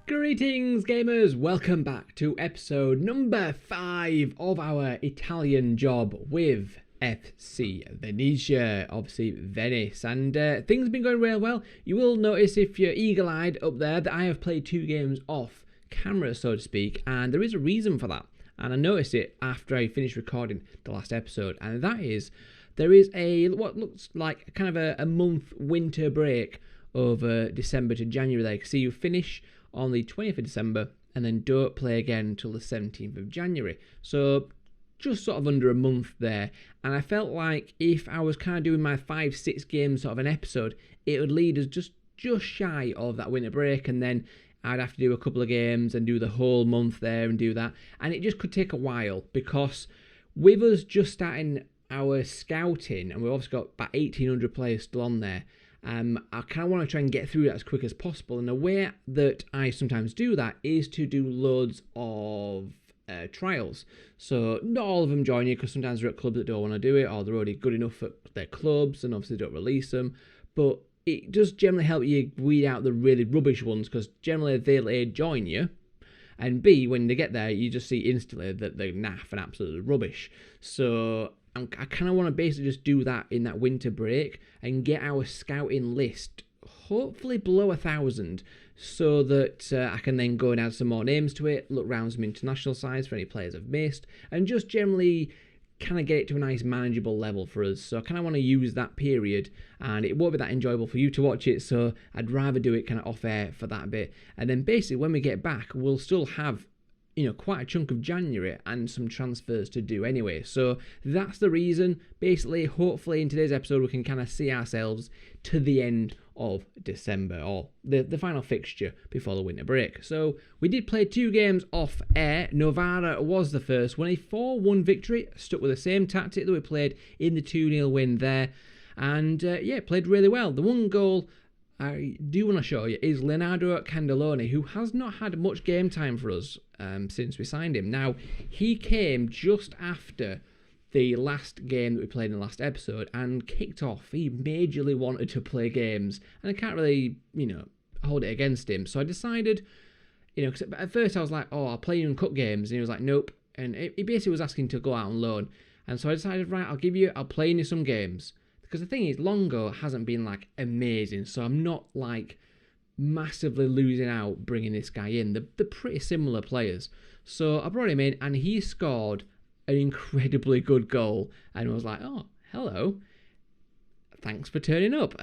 Greetings gamers, welcome back to episode number 5 of our Italian job with FC Venezia, obviously Venice, and things have been going real well. You will notice if you're eagle-eyed up there that I have played 2 games off camera, so to speak, and there is a reason for that, and I noticed it after I finished recording the last episode, and that is there is what looks like kind of a month winter break over December to January. Like, so you finish on the 20th of December and then don't play again until the 17th of January. So just sort of under a month there. And I felt like if I was kind of doing my 5-6 games sort of an episode, it would lead us just shy of that winter break, and then I'd have to do a couple of games and do the whole month there and do that. And it just could take a while, because with us just starting our scouting, and we've obviously got about 1,800 players still on there, I kind of want to try and get through that as quick as possible. And the way that I sometimes do that is to do loads of trials. So not all of them join you, because sometimes they're at clubs that don't want to do it, or they're already good enough at their clubs and obviously don't release them. But it does generally help you weed out the really rubbish ones, because generally they'll A, join you, and B, when they get there, you just see instantly that they're naff and absolutely rubbish. So I kind of want to basically just do that in that winter break and get our scouting list hopefully below 1,000, so that I can then go and add some more names to it, look around some international sides for any players I've missed, and just generally kind of get it to a nice manageable level for us. So I kind of want to use that period, and it won't be that enjoyable for you to watch it, so I'd rather do it kind of off air for that bit. And then basically when we get back, we'll still have, you know, quite a chunk of January and some transfers to do anyway. So that's the reason. Basically, hopefully in today's episode we can kind of see ourselves to the end of December, or the final fixture before the winter break. So we did play 2 games off air. Novara was the first one, a 4-1 victory, stuck with the same tactic that we played in the 2-0 win there, and yeah, played really well. The one goal I do want to show you is Leonardo Candeloni, who has not had much game time for us since we signed him. Now, he came just after the last game that we played in the last episode and kicked off. He majorly wanted to play games, and I can't really, you know, hold it against him. So I decided, you know, because at first I was like, oh, I'll play you in cup games, and he was like, nope. And he basically was asking to go out on loan. And so I decided, right, I'll play you some games. Because the thing is, Longo hasn't been, like, amazing, so I'm not, like, massively losing out bringing this guy in. They're pretty similar players. So I brought him in, and he scored an incredibly good goal, and I was like, oh, hello, thanks for turning up.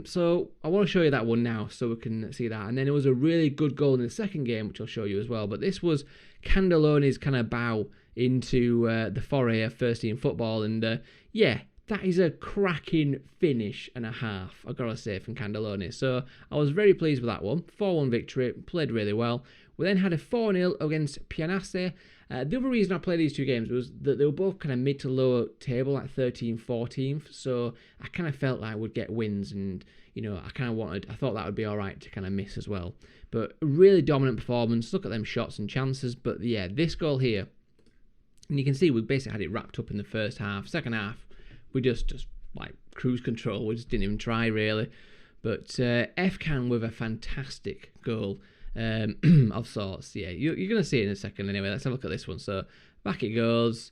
So I want to show you that one now so we can see that. And then it was a really good goal in the second game, which I'll show you as well. But this was Candeloni's kind of bow into the foray of first team football, and yeah, that is a cracking finish and a half, I've got to say, from Candeloni. So I was very pleased with that one. 4-1 victory, played really well. We then had a 4-0 against Pianasse. The other reason I played these 2 games was that they were both kind of mid to lower table, like 13th, 14th. So I kind of felt like I would get wins, and, you know, I thought that would be all right to kind of miss as well. But a really dominant performance. Look at them shots and chances. But yeah, this goal here, and you can see we basically had it wrapped up in the first half. Second half, we just like cruise control. We just didn't even try, really. But F-Can with a fantastic goal of sorts. Yeah, you're going to see it in a second anyway. Let's have a look at this one. So back it goes.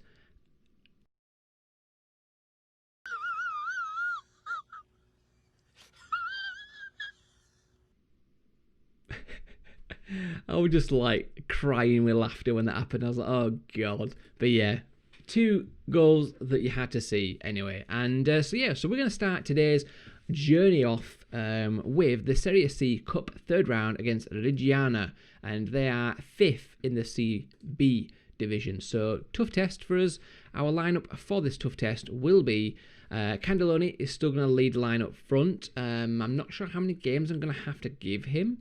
I was just like crying with laughter when that happened. I was like, oh God. But yeah, 2 goals that you had to see anyway. And so we're going to start today's journey off with the Serie C Cup 3rd round against Reggiana, and they are 5th in the CB division. So tough test for us. Our lineup for this tough test will be Candeloni is still going to lead the line up front. I'm not sure how many games I'm going to have to give him.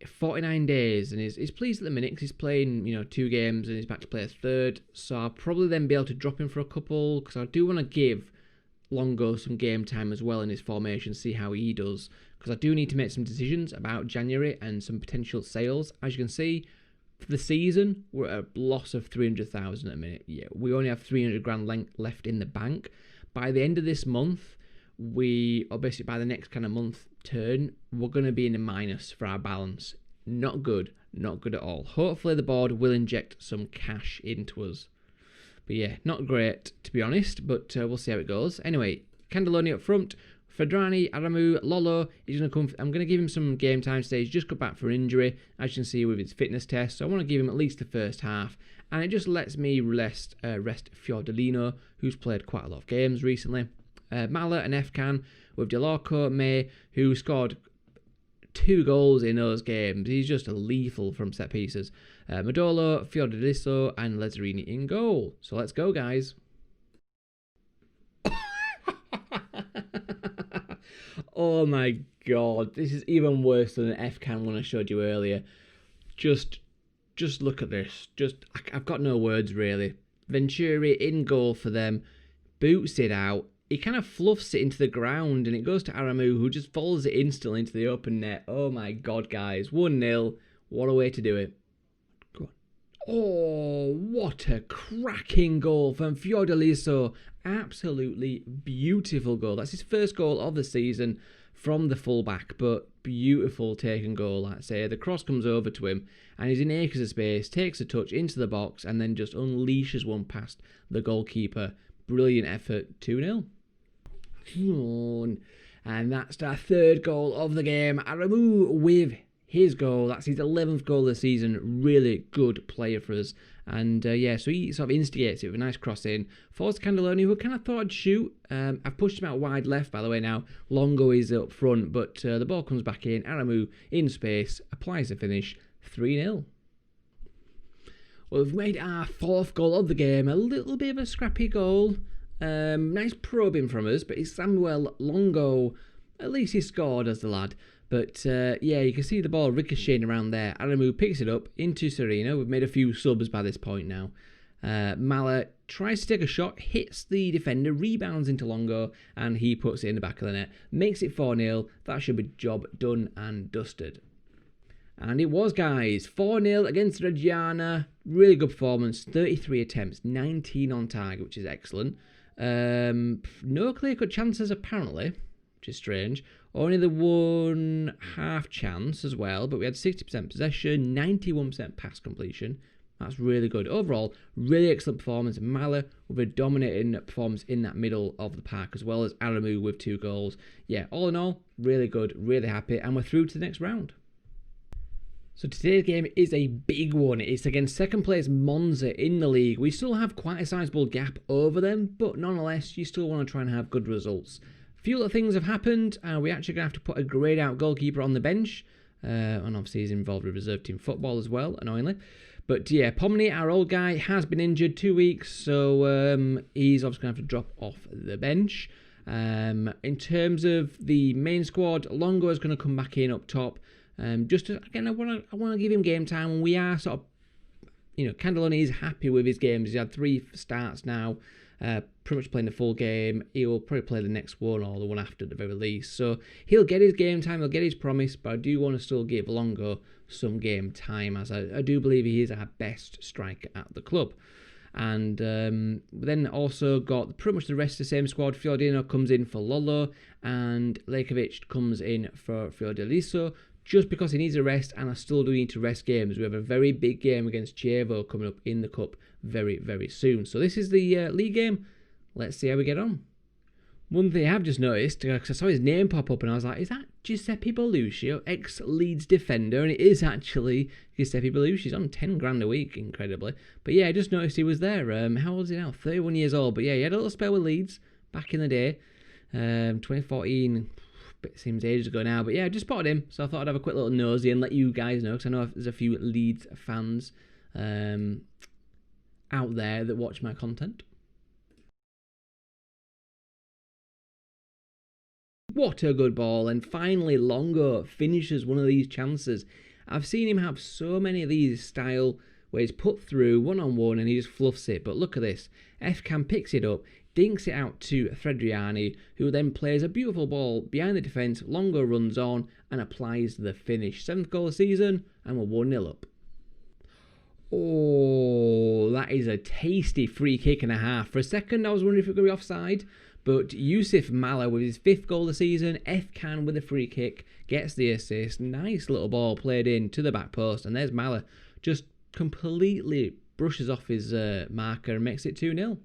49 days, and he's pleased at the minute because he's playing, you know, 2 games and he's back to play a 3rd. So I'll probably then be able to drop him for a couple, because I do want to give Longo some game time as well in his formation, see how he does, because I do need to make some decisions about January and some potential sales. As you can see, for the season, we're at a loss of 300,000 at a minute. Yeah, we only have 300 grand left in the bank. By the end of this month, or basically by the next kind of month turn, we're going to be in a minus for our balance. Not good at all. Hopefully the board will inject some cash into us. But yeah, not great to be honest, but we'll see how it goes. Anyway, Candelloni up front. Fadrani, Aramu, Lolo is going to come. I'm going to give him some game time today. He's just got back for injury, as you can see with his fitness test. So I want to give him at least the first half. And it just lets me rest Fiordolino, who's played quite a lot of games recently. Mala and Efkan with Delorco, May, who scored 2 goals in those games. He's just lethal from set pieces. Modolo, Fiordaliso, and Lazzarini in goal. So let's go, guys. Oh my god, this is even worse than an F-Can one I showed you earlier. Just look at this. I've got no words really. Venturi in goal for them, boots it out. He kind of fluffs it into the ground and it goes to Aramu, who just follows it instantly into the open net. Oh my god, guys. 1-0. What a way to do it. Go on. Oh, what a cracking goal from Fiordaliso. Absolutely beautiful goal. That's his first goal of the season from the fullback, but beautiful taken goal, I'd say. The cross comes over to him and he's in acres of space, takes a touch into the box and then just unleashes one past the goalkeeper. Brilliant effort. 2-0. And that's our third goal of the game. Aramu with his goal. That's his 11th goal of the season. Really good player for us. And yeah, so he sort of instigates it with a nice cross in. Forza Candelloni, who kind of thought I'd shoot. I've pushed him out wide left, by the way, now. Longo is up front, but the ball comes back in. Aramu in space, applies the finish. 3-0. Well, we've made our 4th goal of the game. A little bit of a scrappy goal. Nice probing from us, but it's Samuel Longo. At least he scored as the lad. But yeah, you can see the ball ricocheting around there. Aramu picks it up into Serena. We've made a few subs by this point now. Mala tries to take a shot, hits the defender, rebounds into Longo, and he puts it in the back of the net. Makes it 4-0. That should be job done and dusted. And it was, guys. 4-0 against Reggiana. Really good performance. 33 attempts, 19 on target, which is excellent. No clear-cut chances, apparently, which is strange. Only the 1/2 chance as well, but we had 60% possession, 91% pass completion. That's really good. Overall, really excellent performance. Mala with a dominating performance in that middle of the park, as well as Aramu with 2 goals. Yeah, all in all, really good, really happy, and we're through to the next round. So today's game is a big one. It's against second place Monza in the league. We still have quite a sizable gap over them, but nonetheless, you still want to try and have good results. A few little things have happened. We're actually going to have to put a greyed out goalkeeper on the bench. And obviously he's involved with reserve team football as well, annoyingly. But yeah, Pomni, our old guy, has been injured 2 weeks, so he's obviously going to have to drop off the bench. In terms of the main squad, Longo is going to come back in up top. Again, I want to give him game time, and we are sort of, Candelloni is happy with his games. He's had 3 starts now, pretty much playing the full game. He will probably play the next one or the one after at the very least. So he'll get his game time, he'll get his promise, but I do want to still give Longo some game time, as I do believe he is our best striker at the club. And then also got pretty much the rest of the same squad. Fiordino comes in for Lolo, and Lejkovic comes in for Fiordaliso, just because he needs a rest, and I still do need to rest games. We have a very big game against Chievo coming up in the Cup very, very soon. So this is the league game. Let's see how we get on. One thing I have just noticed, because I saw his name pop up and I was like, is that Giuseppe Bellusci, ex-Leeds defender? And it is actually Giuseppe Bellusci. He's on 10 grand a week, incredibly. But yeah, I just noticed he was there. How old is he now? 31 years old. But yeah, he had a little spell with Leeds back in the day. 2014... It seems ages ago now, but yeah, I just spotted him, so I thought I'd have a quick little nosy and let you guys know, because I know there's a few Leeds fans out there that watch my content. What a good ball, and finally Longo finishes one of these chances. I've seen him have so many of these style where he's put through one-on-one and he just fluffs it, but look at this. F-Cam picks it up, dinks it out to Fredriani, who then plays a beautiful ball behind the defence, Longo runs on and applies the finish. 7th goal of the season, and we're 1-0 up. Oh, that is a tasty free kick and a half. For a second, I was wondering if it could be offside, but Yusuf Mala with his 5th goal of the season, F-Can with a free kick, gets the assist. Nice little ball played in to the back post, and there's Mala. Just completely brushes off his marker and makes it 2-0.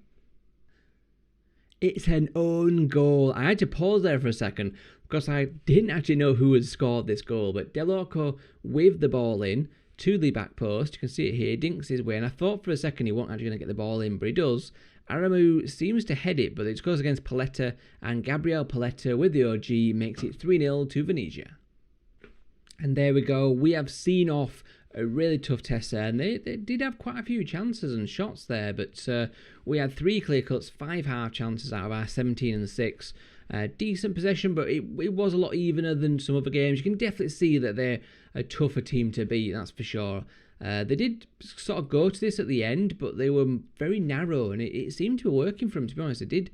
It's an own goal. I had to pause there for a second because I didn't actually know who had scored this goal, but Delorco with the ball in to the back post. You can see it here, dinks his way, and I thought for a second he wasn't actually going to get the ball in, but he does. Aramu seems to head it, but it goes against Paletta, and Gabriel Paletta with the OG makes it 3-0 to Venezia. And there we go. We have seen off a really tough test there, and they did have quite a few chances and shots there, but we had 3 clear cuts, 5 half chances out of our 17 and 6. Decent possession, but it was a lot evener than some other games. You can definitely see that they're a tougher team to beat, that's for sure. They did sort of go to this at the end, but they were very narrow, and it seemed to be working for them, to be honest. It did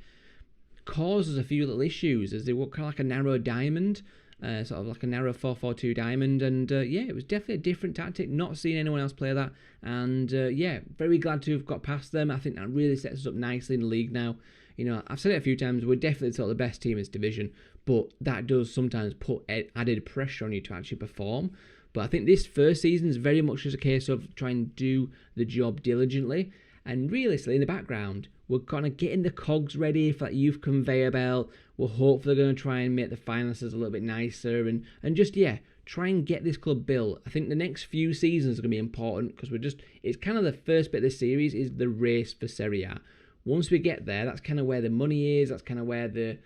cause us a few little issues, as they were kind of like a narrow diamond, sort of like a narrow 4-4-2 diamond, and yeah, it was definitely a different tactic. Not seeing anyone else play that, and yeah, very glad to have got past them. I think that really sets us up nicely in the league now. You know, I've said it a few times, we're definitely sort of the best team in this division, but that does sometimes put added pressure on you to actually perform. But I think this first season is very much just a case of trying to do the job diligently, and realistically, in the background, we're kind of getting the cogs ready for that youth conveyor belt. We're hopefully going to try and make the finances a little bit nicer, and just, yeah, try and get this club built. I think the next few seasons are going to be important, because it's kind of the first bit of the series is the race for Serie A. Once we get there, that's kind of where the money is. That's kind of where the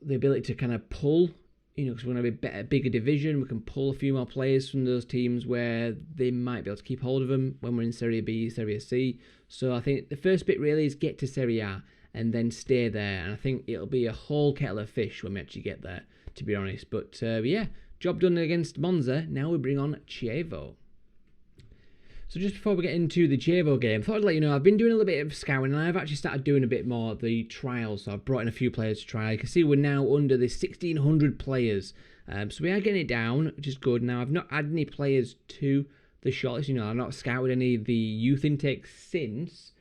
ability to kind of pull, you know, because we're going to be a bigger division. We can pull a few more players from those teams where they might be able to keep hold of them when we're in Serie B, Serie C. So I think the first bit really is get to Serie A and then stay there. And I think it'll be a whole kettle of fish when we actually get there, to be honest. But yeah, job done against Monza. Now we bring on Chievo. So just before we get into the Chievo game, I thought I'd let you know I've been doing a little bit of scouting, and I've actually started doing a bit more of the trials. So I've brought in a few players to try. You can see we're now under the 1,600 players. So we are getting it down, which is good. Now, I've not added any players to the shortlist. You know, I've not scouted any of the youth intakes since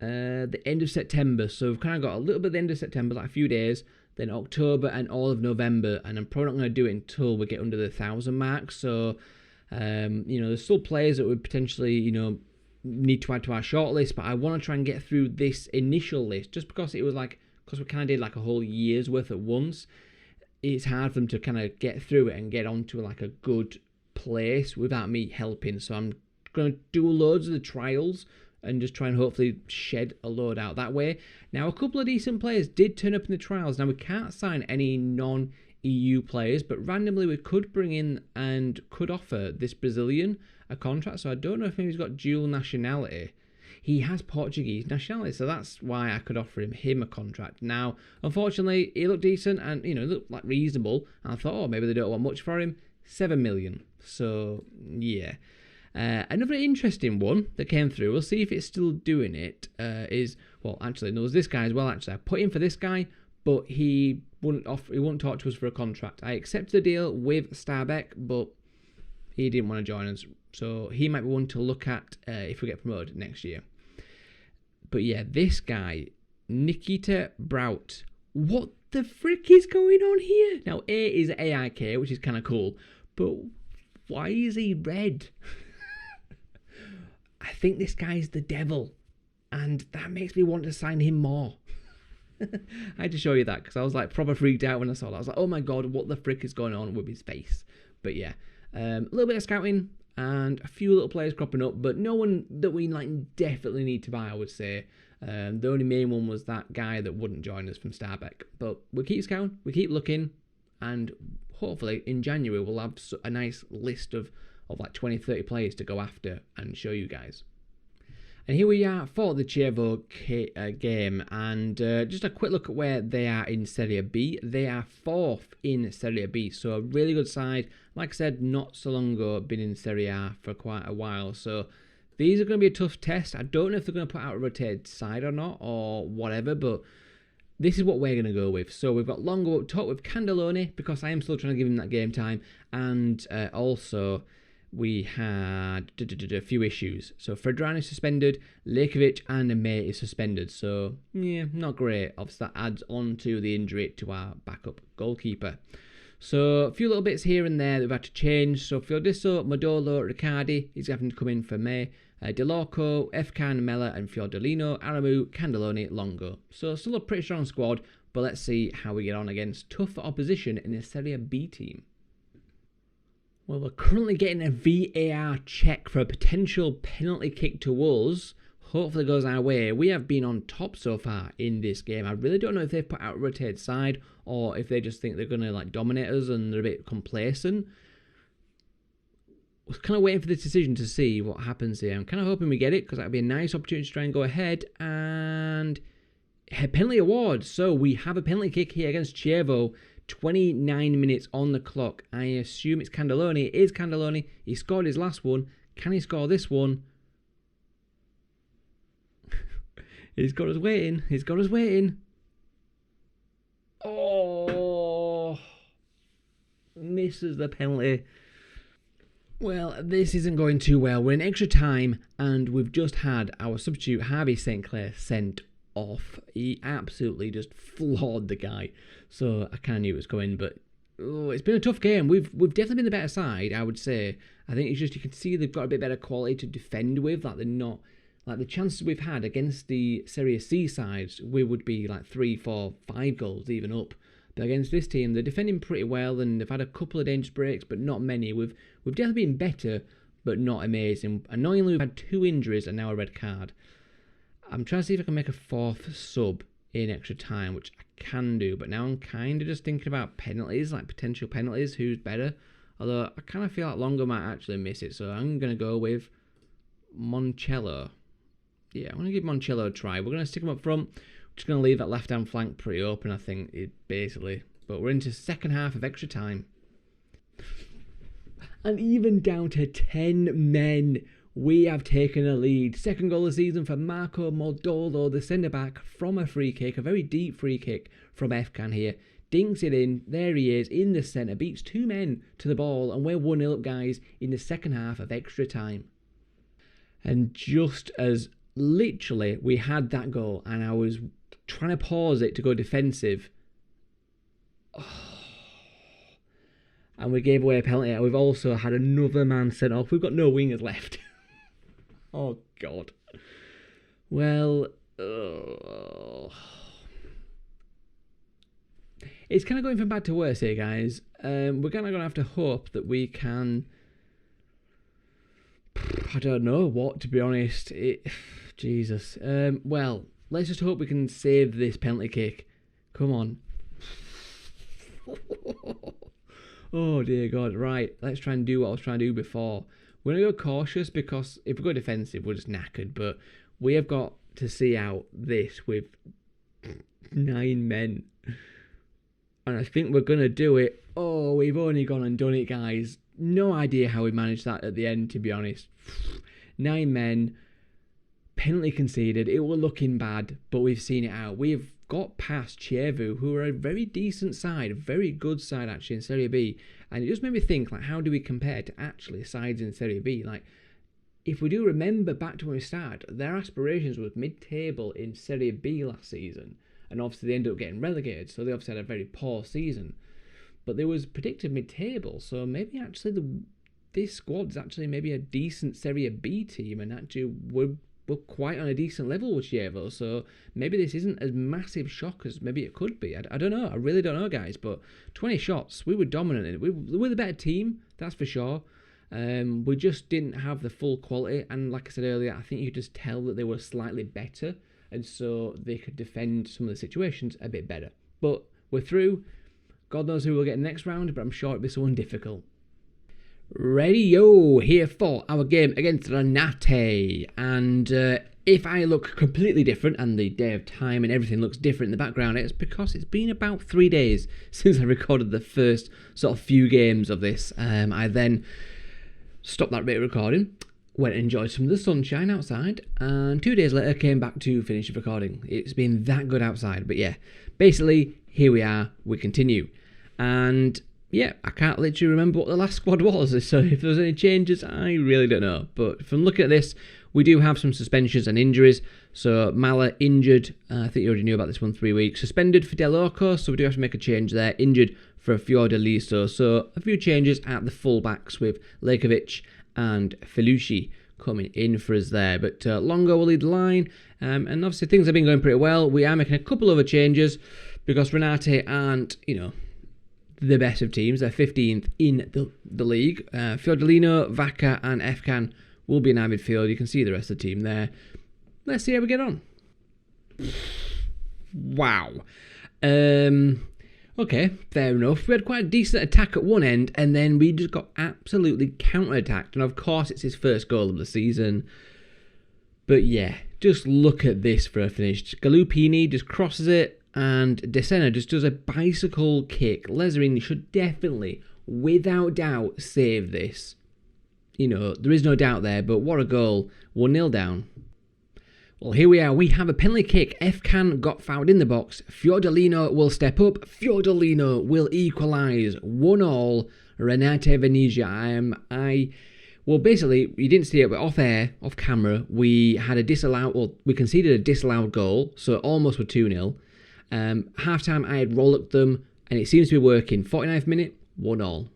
the end of September. So we've kind of got a little bit at the end of September, like a few days, then October and all of November. And I'm probably not going to do it until we get under the 1,000 mark. So you know, there's still players that would potentially, you know, need to add to our shortlist, but I want to try and get through this initial list, just because it was like, because we kind of did like a whole year's worth at once. It's hard for them to kind of get through it and get onto like a good place without me helping. So I'm going to do loads of the trials and just try and hopefully shed a load out that way. Now, a couple of decent players did turn up in the trials. Now, we can't sign any non-EU players, but randomly we could bring in and could offer this Brazilian a contract. So I don't know if maybe he's got dual nationality. He has Portuguese nationality, so that's why I could offer him a contract. Now, unfortunately, he looked decent and, you know, looked like reasonable. And I thought, oh, maybe they don't want much for him. 7 million. So, yeah. Another interesting one that came through, we'll see if it's still doing it, is, well, actually, no, there's this guy as well, actually. I put in for this guy, but he wouldn't talk to us for a contract. I accepted the deal with Starbeck, but he didn't want to join us. So he might be one to look at if we get promoted next year. But yeah, this guy, Nikita Braut. What the frick is going on here? Now, A is AIK, which is kind of cool. But why is he red? I think this guy's the devil. And that makes me want to sign him more. I had to show you that because I was like proper freaked out when I saw that. I was like, oh my god, what the frick is going on with his face? But yeah, a little bit of scouting and a few little players cropping up, but no one that we like definitely need to buy, I would say. The only main one was that guy that wouldn't join us from Starbeck. But we keep scouting, we keep looking, and hopefully in January we'll have a nice list of like 20, 30 players to go after and show you guys. And here we are for the Chievo game, and just a quick look at where they are in Serie B. They are 4th in Serie B, so a really good side. Like I said, not so long ago, been in Serie A for quite a while, so these are going to be a tough test. I don't know if they're going to put out a rotated side or not, or whatever, but this is what we're going to go with. So we've got Longo up top with Candeloni, because I am still trying to give him that game time, and also we had a few issues. So Fredrani is suspended, Lekovic and May is suspended. So, yeah, not great. Obviously, that adds on to the injury to our backup goalkeeper. So, a few little bits here and there that we've had to change. So, Fiordiso, Modolo, Riccardi, he's having to come in for May. Delorco, Efkan, Mella, and Fiordolino, Aramu, Candeloni, Longo. So, still a pretty strong squad, but let's see how we get on against tough opposition in the Serie B team. Well, we're currently getting a VAR check for a potential penalty kick to us. Hopefully it goes our way. We have been on top so far in this game. I really don't know if they've put out a rotated side or if they just think they're going to dominate us and they're a bit complacent. I was kind of waiting for this decision to see what happens here. I'm kind of hoping we get it because that would be a nice opportunity to try and go ahead. And penalty award. So we have a penalty kick here against Chievo. 29 minutes on the clock. I assume it's Candeloni. It is Candeloni. He scored his last one. Can he score this one? He's got us waiting. He's got us waiting. Oh! Misses the penalty. Well, this isn't going too well. We're in extra time and we've just had our substitute Harvey St. Clair sent off. He absolutely just floored the guy. So I kind of knew it was coming, but it's been a tough game. We've definitely been the better side, I would say. I think it's just you can see they've got a bit better quality to defend with. Like they're not like the chances we've had against the Serie C sides, we would be like 3, 4, 5 goals even up. But against this team, they're defending pretty well and they've had a couple of dangerous breaks, but not many. We've definitely been better, but not amazing. Annoyingly, we've had 2 injuries and now a red card. I'm trying to see if I can make a 4th sub in extra time, which I can do, but now I'm kind of just thinking about penalties, like potential penalties, who's better. Although I kind of feel like Longo might actually miss it, so I'm going to go with Moncello. Yeah, I'm going to give Moncello a try. We're going to stick him up front. We're just going to leave that left-hand flank pretty open, I think, basically. But we're into second half of extra time. And even down to 10 men, we have taken a lead. Second goal of the season for Marco Modolo, the centre-back, from a free kick. A very deep free kick from Efkan here. Dinks it in. There he is, in the centre. Beats 2 men to the ball. And we're 1-0 up, guys, in the second half of extra time. And just as literally we had that goal, and I was trying to pause it to go defensive. And we gave away a penalty. We've also had another man sent off. We've got no wingers left. Oh, God. Well, it's kind of going from bad to worse here, guys. We're kind of going to have to hope that we can... I don't know what, to be honest. Jesus. Well, let's just hope we can save this penalty kick. Come on. Oh, dear God. Right, let's try and do what I was trying to do before. We're going to go cautious because if we go defensive, we're just knackered. But we have got to see out this with 9 men. And I think we're going to do it. Oh, we've only gone and done it, guys. No idea how we managed that at the end, to be honest. 9 men, penalty conceded. It was looking bad, but we've seen it out. We've got past Chievo, who are a very decent side, a very good side actually in Serie B. And it just made me think, like, how do we compare to actually sides in Serie B? Like, if we do remember back to when we started, their aspirations was mid-table in Serie B last season. And obviously they ended up getting relegated, so they obviously had a very poor season. But they was predicted mid-table, so maybe actually this squad is actually maybe a decent Serie B team, and actually we're quite on a decent level with Chievo, so maybe this isn't as massive shock as maybe it could be. I don't know. I really don't know, guys, but 20 shots, we were dominant. We were the better team, that's for sure. We just didn't have the full quality, and like I said earlier, I think you could just tell that they were slightly better, and so they could defend some of the situations a bit better. But we're through. God knows who we'll get in the next round, but I'm sure it'll be someone difficult. Ready-yo, here for our game against Renate. And if I look completely different, and the day of time and everything looks different in the background, it's because it's been about 3 days since I recorded the first sort of few games of this. I then stopped that bit of recording, went and enjoyed some of the sunshine outside, and 2 days later came back to finish the recording. It's been that good outside, but yeah, basically, here we are, we continue. And yeah, I can't literally remember what the last squad was, so if there's any changes, I really don't know. But from looking at this, we do have some suspensions and injuries. So Mala injured, I think you already knew about this one, 3 weeks. Suspended for Del Orco, so we do have to make a change there. Injured for Fiordaliso, so a few changes at the fullbacks with Lekovic and Felucci coming in for us there. But Longo will lead the line, and obviously things have been going pretty well. We are making a couple other changes because Renate aren't, the best of teams. They're 15th in the league. Fiordalino, Vaca and Efkan will be in our midfield. You can see the rest of the team there. Let's see how we get on. Wow. Okay, fair enough. We had quite a decent attack at one end, and then we just got absolutely counter-attacked. And of course, it's his first goal of the season. But yeah, just look at this for a finish. Galupini just crosses it, and De Sena just does a bicycle kick. Lazzarini should definitely, without doubt, save this. There is no doubt there, but what a goal. 1-0 down. Well, here we are. We have a penalty kick. Efkan got fouled in the box. Fiordalino will step up. Fiordalino will equalise. 1-1. Renate Venezia. Well, basically, you didn't see it, but off air, off camera, we had we conceded a disallowed goal, so almost were 2-0. Half-time, I had roll-upped them, and it seems to be working. 49th minute, 1-1.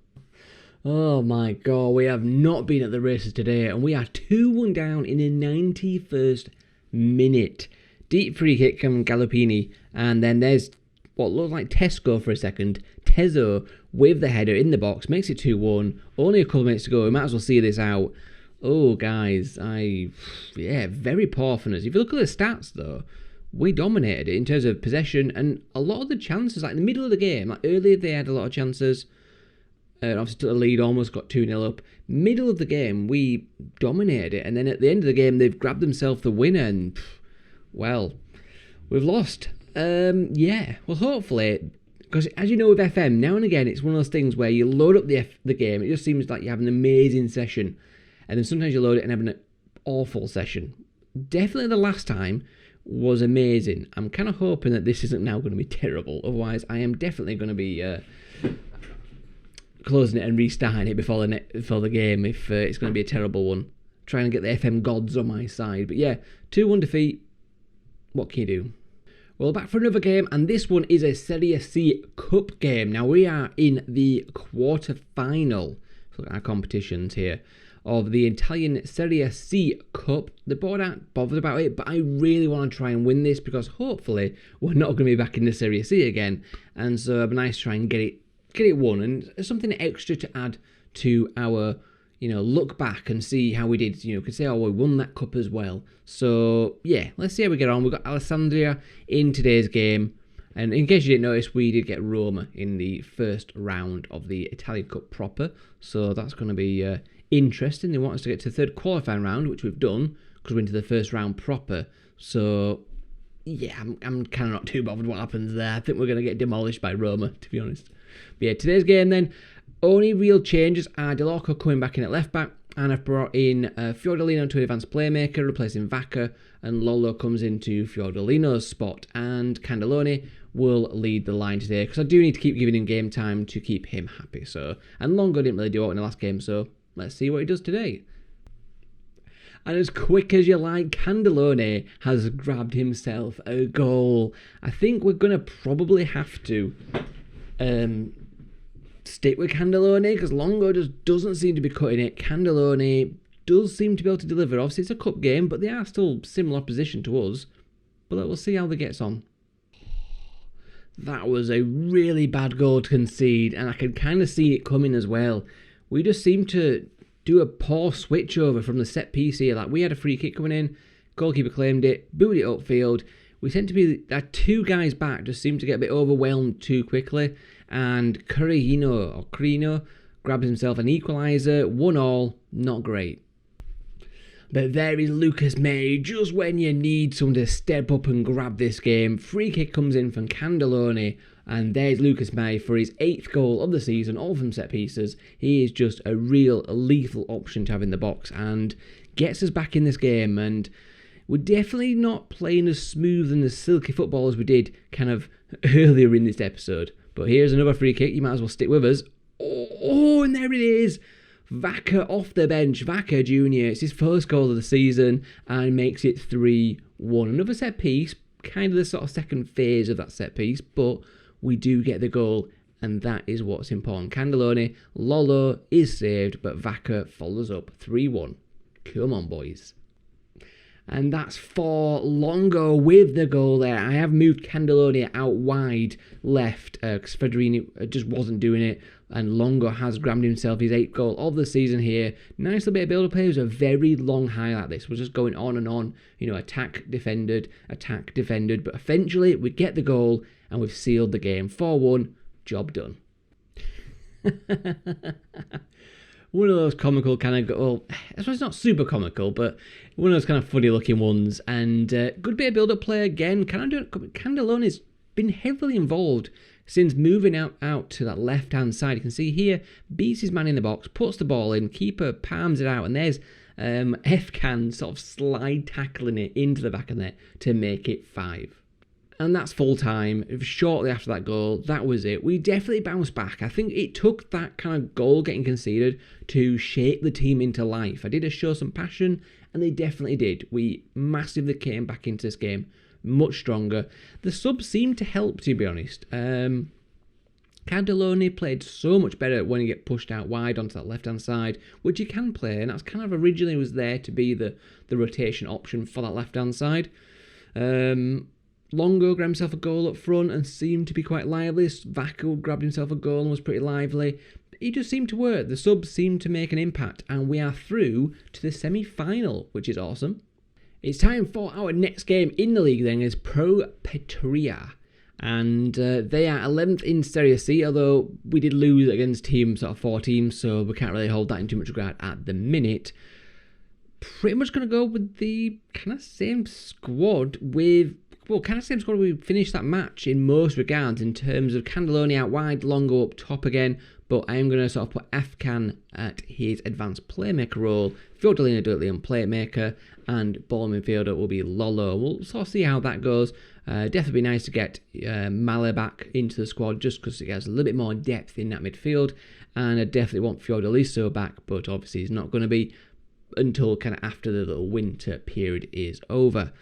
Oh my god, we have not been at the races today, and we are 2-1 down in the 91st minute. Deep free kick from Galupini, and then there's what looked like Tesco for a second. Tezo with the header in the box makes it 2-1. Only a couple of minutes to go. We might as well see this out. Oh, guys, very poor from us. If you look at the stats, though, we dominated it in terms of possession, and a lot of the chances, like in the middle of the game, like earlier they had a lot of chances. Obviously took the lead, almost got 2-0 up. Middle of the game, we dominated it, and then at the end of the game, they've grabbed themselves the winner, and well, we've lost. Well, hopefully, because as you know with FM, now and again, it's one of those things where you load up the game, it just seems like you have an amazing session, and then sometimes you load it and have an awful session. Definitely the last time was amazing. I'm kind of hoping that this isn't now going to be terrible, otherwise I am definitely going to be closing it and restarting it before the game if it's going to be a terrible one. Trying to get the FM gods on my side. But yeah, 2-1 defeat. What can you do? Well, back for another game, and this one is a Serie C Cup game. Now, we are in the quarter-final, look at our competitions here, of the Italian Serie C Cup. The board aren't bothered about it, but I really want to try and win this because hopefully we're not going to be back in the Serie C again. And so it'd be nice to try and get it won, and something extra to add to our, look back and see how we did. Could say, we won that cup as well. So yeah, let's see how we get on. We've got Alessandria in today's game, and in case you didn't notice, we did get Roma in the first round of the Italian Cup proper. So that's going to be interesting. They want us to get to the third qualifying round, which we've done because we're into the first round proper. So yeah, I'm kind of not too bothered what happens there. I think we're going to get demolished by Roma, to be honest. But yeah, today's game then, only real changes are Del Orco coming back in at left back, and I've brought in Fiordalino to an advanced playmaker, replacing Vaca, and Lolo comes into Fiordalino's spot, and Candelone will lead the line today, because I do need to keep giving him game time to keep him happy. And Longo didn't really do it in the last game, so let's see what he does today. And as quick as you like, Candelone has grabbed himself a goal. I think we're going to probably have to stick with Candelone because Longo just doesn't seem to be cutting it. Candelone does seem to be able to deliver. Obviously, it's a cup game, but they are still similar position to us. But we'll see how they gets on. That was a really bad goal to concede, and I can kind of see it coming as well. We just seem to do a poor switch over from the set piece here. Like, we had a free kick coming in, goalkeeper claimed it, booted it upfield. We seem to be, two guys back just seem to get a bit overwhelmed too quickly, and Carino grabs himself an equaliser, 1-1, not great. But there is Lucas May, just when you need someone to step up and grab this game. Free kick comes in from Candelone, and there's Lucas May for his 8th goal of the season, all from set pieces. He is just a real lethal option to have in the box, and gets us back in this game, and we're definitely not playing as smooth and as silky football as we did kind of earlier in this episode. But here's another free kick. You might as well stick with us. Oh, and there it is. Vaca off the bench. Vaca Jr. It's his first goal of the season and makes it 3-1. Another set piece, kind of the sort of second phase of that set piece, but we do get the goal, and that is what's important. Candelloni, Lolo is saved, but Vaca follows up 3-1. Come on, boys. And that's for Longo with the goal there. I have moved Candelloni out wide left because Federini just wasn't doing it. And Longo has grabbed himself his 8th goal of the season here. Nice little bit of build-up here. It was a very long highlight. This was just going on and on. Attack, defended. But eventually we get the goal and we've sealed the game. 4-1. Job done. One of those comical kind of, well, I suppose it's not super comical, but one of those kind of funny looking ones. And good bit of build-up play again. Candelloni's been heavily involved since moving out to that left-hand side. You can see here, beats his man in the box, puts the ball in, keeper palms it out, and there's F-Can sort of slide tackling it into the back of the net to make it 5. And that's full time. Shortly after that goal, that was it. We definitely bounced back. I think it took that kind of goal getting conceded to shake the team into life. I did show some passion, and they definitely did. We massively came back into this game much stronger. The subs seemed to help, to be honest. Candelloni played so much better when you get pushed out wide onto that left-hand side, which he can play, and that's kind of originally was there to be the rotation option for that left-hand side. Longo grabbed himself a goal up front and seemed to be quite lively. Vaca grabbed himself a goal and was pretty lively. It just seemed to work. The subs seemed to make an impact, and we are through to the semi-final, which is awesome. It's time for our next game in the league then, is Pro Petria. And they are 11th in Serie C, although we did lose against sort of 4 teams, so we can't really hold that in too much regard at the minute. Pretty much going to go with the kind of same squad we finished that match in most regards in terms of Candelloni out wide, Longo up top again, but I am going to sort of put F-Can at his advanced playmaker role, Fiordolino Dudley on playmaker, and ball midfielder will be Lolo. We'll sort of see how that goes. Definitely be nice to get Male back into the squad just because it has a little bit more depth in that midfield, and I definitely want Fiordoliso back, but obviously he's not going to be until kind of after the little winter period is over.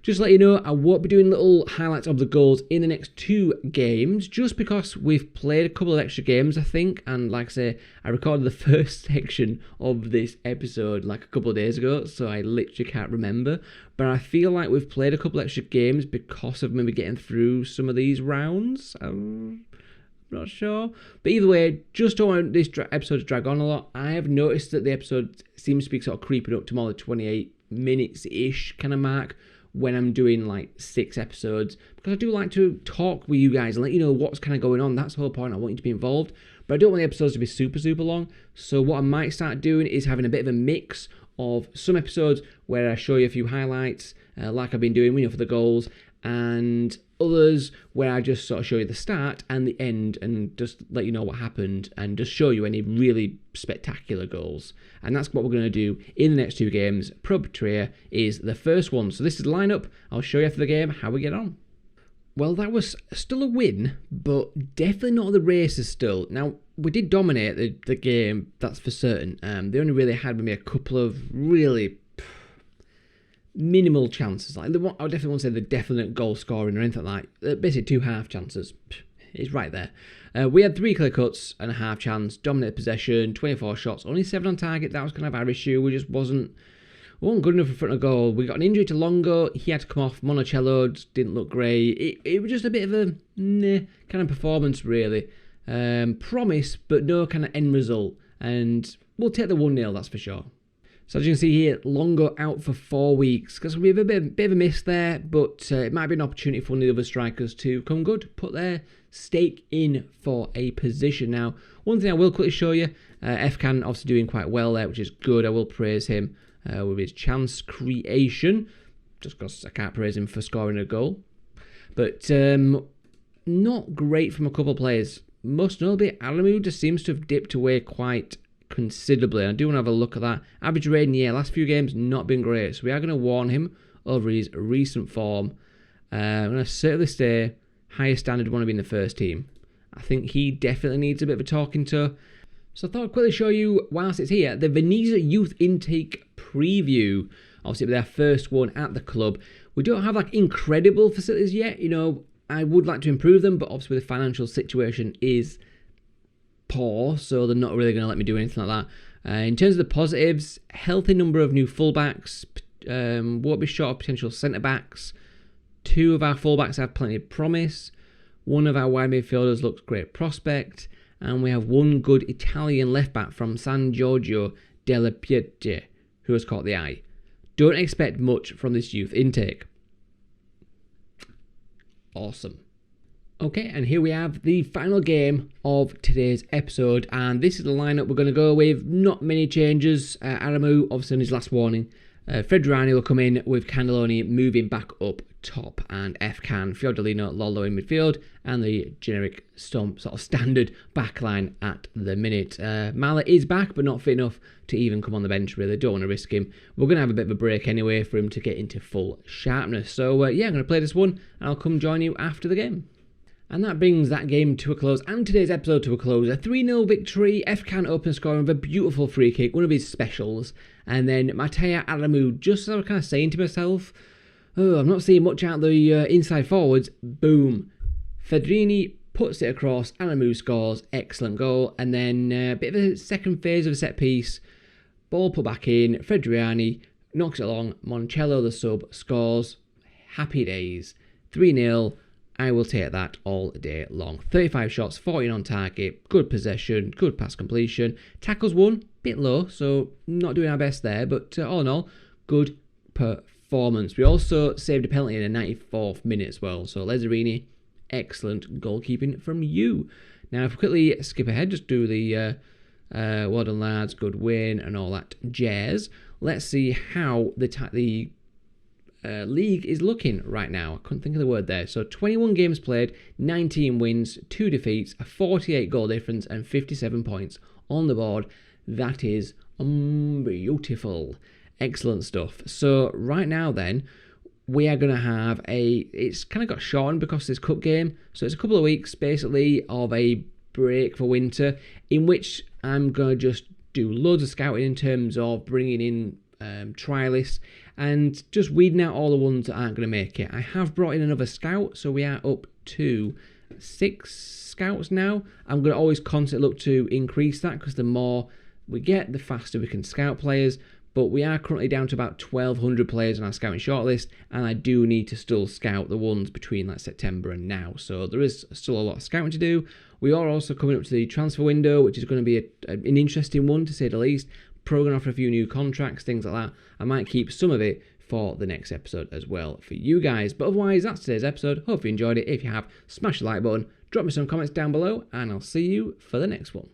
Just to let you know, I won't be doing little highlights of the goals in the next 2 games, just because we've played a couple of extra games, I think, and like I say, I recorded the first section of this episode like a couple of days ago, so I literally can't remember, but I feel like we've played a couple of extra games because of maybe getting through some of these rounds. I'm not sure, but either way, just don't want this episode to drag on a lot. I have noticed that the episode seems to be sort of creeping up to more than 28 minutes-ish kind of mark, when I'm doing like 6 episodes, because I do like to talk with you guys and let you know what's kind of going on. That's the whole point. I want you to be involved, but I don't want the episodes to be super long. So what I might start doing is having a bit of a mix of some episodes where I show you a few highlights, like I've been doing, for the goals, and others where I just sort of show you the start and the end and just let you know what happened and just show you any really spectacular goals. And that's what we're going to do in the next 2 games. Pro Petria is the first one. So this is the lineup. I'll show you after the game how we get on. Well, that was still a win, but definitely not the races still. Now, we did dominate the game, that's for certain. They only really had maybe a couple of really minimal chances. Like I definitely won't say the definite goal scoring or anything like that. Basically 2 half chances. It's right there. We had 3 clear cuts and a half chance, dominated possession, 24 shots, only 7 on target. That was kind of our issue. We just wasn't good enough in front of goal. We got an injury to Longo. He had to come off. Monticello didn't look great. It was just a bit of a kind of performance, really. Promise, but no kind of end result. And we'll take the 1-0, that's for sure. So as you can see here, Longo out for 4 weeks. Because we have a bit of a miss there, but it might be an opportunity for one of the other strikers to come good, put their stake in for a position. Now, one thing I will quickly show you, F-Can obviously doing quite well there, which is good. I will praise him with his chance creation, just because I can't praise him for scoring a goal. But not great from a couple of players. Most notably, Alamu just seems to have dipped away quite considerably. I do want to have a look at that. Average rating, yeah, last few games not been great. So we are going to warn him over his recent form. I'm going to certainly stay higher standard, want to be in the first team. I think he definitely needs a bit of a talking to. So I thought I'd quickly show you, whilst it's here, the Venezia Youth Intake Preview. Obviously, their first one at the club. We don't have like incredible facilities yet. You know, I would like to improve them, but obviously the financial situation is poor, so they're not really going to let me do anything like that. In terms of the positives, healthy number of new fullbacks, won't be short of potential centre-backs. 2 of our fullbacks have plenty of promise. 1 of our wide midfielders looks great prospect. And we have 1 good Italian left-back from San Giorgio della Pieve, who has caught the eye. Don't expect much from this youth intake. Awesome. Okay, and here we have the final game of today's episode, and this is the lineup we're going to go with. Not many changes. Aramu, obviously on his last warning. Fredriani will come in with Candelloni moving back up top, and F-Can, Fiordolino, Lollo in midfield, and the generic sort of standard backline at the minute. Mala is back, but not fit enough to even come on the bench, really. Don't want to risk him. We're going to have a bit of a break anyway for him to get into full sharpness. So, yeah, I'm going to play this one, and I'll come join you after the game. And that brings that game to a close and today's episode to a close. A 3-0 victory. F-Can open scoring with a beautiful free kick, one of his specials. And then Mattea Aramu, just as I was kind of saying to myself, oh, I'm not seeing much out the inside forwards. Boom. Fedrini puts it across. Aramu scores. Excellent goal. And then a bit of a second phase of a set piece. Ball put back in. Fedriani knocks it along. Moncello, the sub, scores. Happy days. 3-0. I will take that all day long. 35 shots, 14 on target, good possession, good pass completion. Tackles 1, bit low, so not doing our best there, but all in all, good performance. We also saved a penalty in the 94th minute as well, so Lazzarini, excellent goalkeeping from you. Now, if we quickly skip ahead, just do the well done lads, good win, and all that jazz. Let's see how the league is looking right now. I couldn't think of the word there. So 21 games played, 19 wins, 2 defeats, a 48 goal difference, and 57 points on the board. That is beautiful. Excellent stuff. So right now then, we are going to have it's kind of got shortened because of this cup game. So it's a couple of weeks basically of a break for winter, in which I'm going to just do loads of scouting in terms of bringing in trialists and just weeding out all the ones that aren't going to make it. I have brought in another scout, so we are up to 6 scouts now. I'm going to always constantly look to increase that, because the more we get, the faster we can scout players. But we are currently down to about 1,200 players on our scouting shortlist, and I do need to still scout the ones between like September and now. So there is still a lot of scouting to do. We are also coming up to the transfer window, which is going to be an interesting one to say the least. Probably going to offer a few new contracts, things like that. I might keep some of it for the next episode as well for you guys. But otherwise, that's today's episode. Hope you enjoyed it. If you have, smash the like button, drop me some comments down below, and I'll see you for the next one.